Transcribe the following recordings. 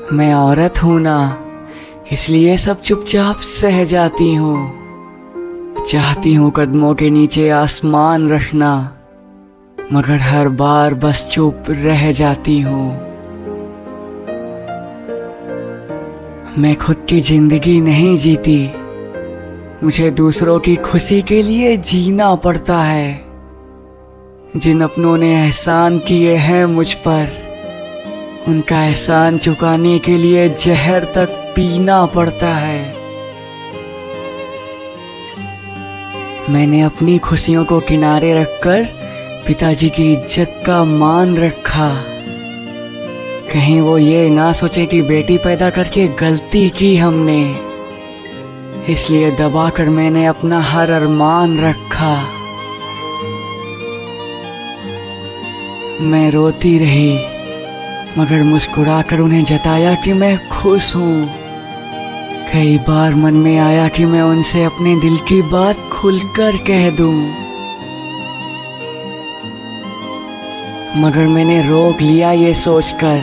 मैं औरत हूं ना, इसलिए सब चुपचाप सह जाती हूँ। चाहती हूँ कदमों के नीचे आसमान रखना, मगर हर बार बस चुप रह जाती हूँ। मैं खुद की जिंदगी नहीं जीती, मुझे दूसरों की खुशी के लिए जीना पड़ता है। जिन अपनों ने एहसान किए हैं मुझ पर, उनका एहसान चुकाने के लिए जहर तक पीना पड़ता है। मैंने अपनी खुशियों को किनारे रखकर पिताजी की इज्जत का मान रखा। कहीं वो ये ना सोचे कि बेटी पैदा करके गलती की हमने, इसलिए दबाकर मैंने अपना हर अरमान रखा। मैं रोती रही, मगर मुस्कुराकर उन्हें जताया कि मैं खुश हूँ। कई बार मन में आया कि मैं उनसे अपने दिल की बात खुलकर कह दूं, मगर मैंने रोक लिया ये सोचकर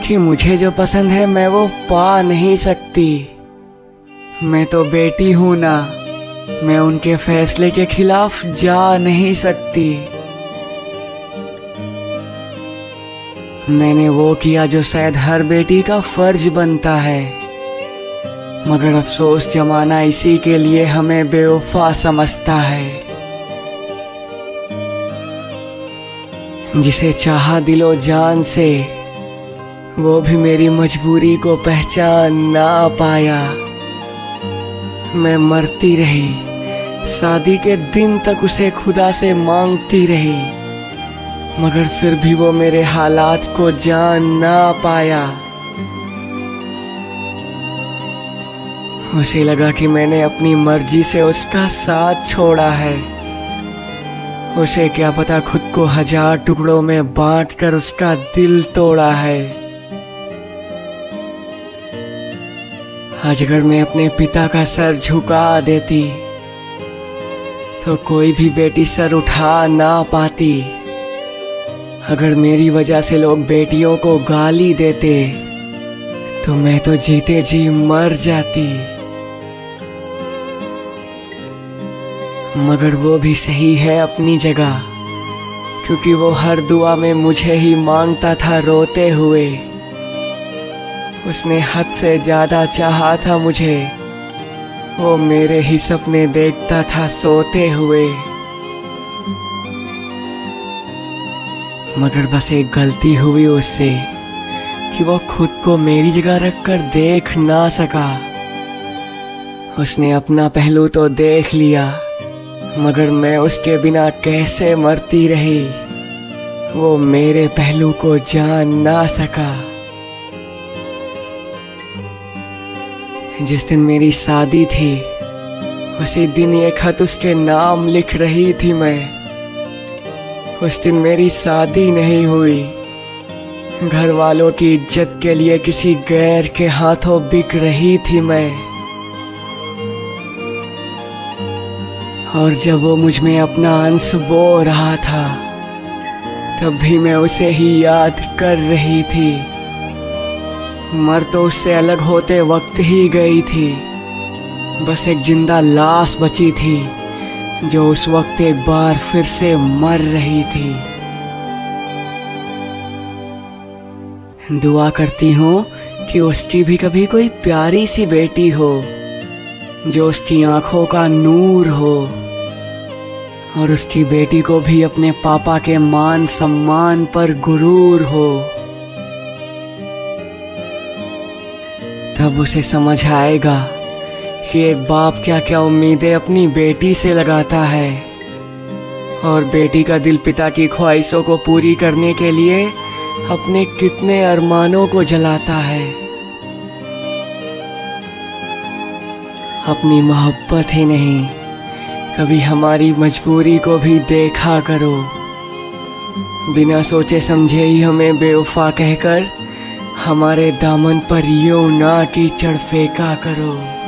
कि मुझे जो पसंद है मैं वो पा नहीं सकती। मैं तो बेटी हूं ना, मैं उनके फैसले के खिलाफ जा नहीं सकती। मैंने वो किया जो शायद हर बेटी का फर्ज बनता है, मगर अफसोस जमाना इसी के लिए हमें बेवफा समझता है। जिसे चाहा दिलो जान से, वो भी मेरी मजबूरी को पहचान ना पाया। मैं मरती रही, शादी के दिन तक उसे खुदा से मांगती रही, मगर फिर भी वो मेरे हालात को जान ना पाया। उसे लगा कि मैंने अपनी मर्जी से उसका साथ छोड़ा है। उसे क्या पता खुद को 1000 टुकड़ों में बांटकर उसका दिल तोड़ा है। आज अगर मैं अपने पिता का सर झुका देती, तो कोई भी बेटी सर उठा ना पाती। अगर मेरी वजह से लोग बेटियों को गाली देते, तो मैं तो जीते जी मर जाती। मगर वो भी सही है अपनी जगह, क्योंकि वो हर दुआ में मुझे ही मांगता था रोते हुए। उसने हद से ज्यादा चाहा था मुझे, वो मेरे ही सपने देखता था सोते हुए। मगर बस एक गलती हुई उससे कि वो खुद को मेरी जगह रखकर देख ना सका। उसने अपना पहलू तो देख लिया, मगर मैं उसके बिना कैसे मरती रही, वो मेरे पहलू को जान ना सका। जिस दिन मेरी शादी थी, उसी दिन ये खत उसके नाम लिख रही थी मैं। उस दिन मेरी शादी नहीं हुई, घर वालों की इज्जत के लिए किसी गैर के हाथों बिक रही थी मैं। और जब वो मुझ में अपना अंश बो रहा था, तब भी मैं उसे ही याद कर रही थी। मर तो उससे अलग होते वक्त ही गई थी, बस एक जिंदा लाश बची थी जो उस वक्त एक बार फिर से मर रही थी। दुआ करती हूँ कि उसकी भी कभी कोई प्यारी सी बेटी हो, जो उसकी आंखों का नूर हो, और उसकी बेटी को भी अपने पापा के मान सम्मान पर गुरूर हो। तब उसे समझ आएगा कि एक बाप क्या क्या उम्मीदें अपनी बेटी से लगाता है, और बेटी का दिल पिता की ख्वाहिशों को पूरी करने के लिए अपने कितने अरमानों को जलाता है। अपनी मोहब्बत ही नहीं, कभी हमारी मजबूरी को भी देखा करो। बिना सोचे समझे ही हमें बेवफा कहकर हमारे दामन पर यूं ना कीचड़ फेंका करो।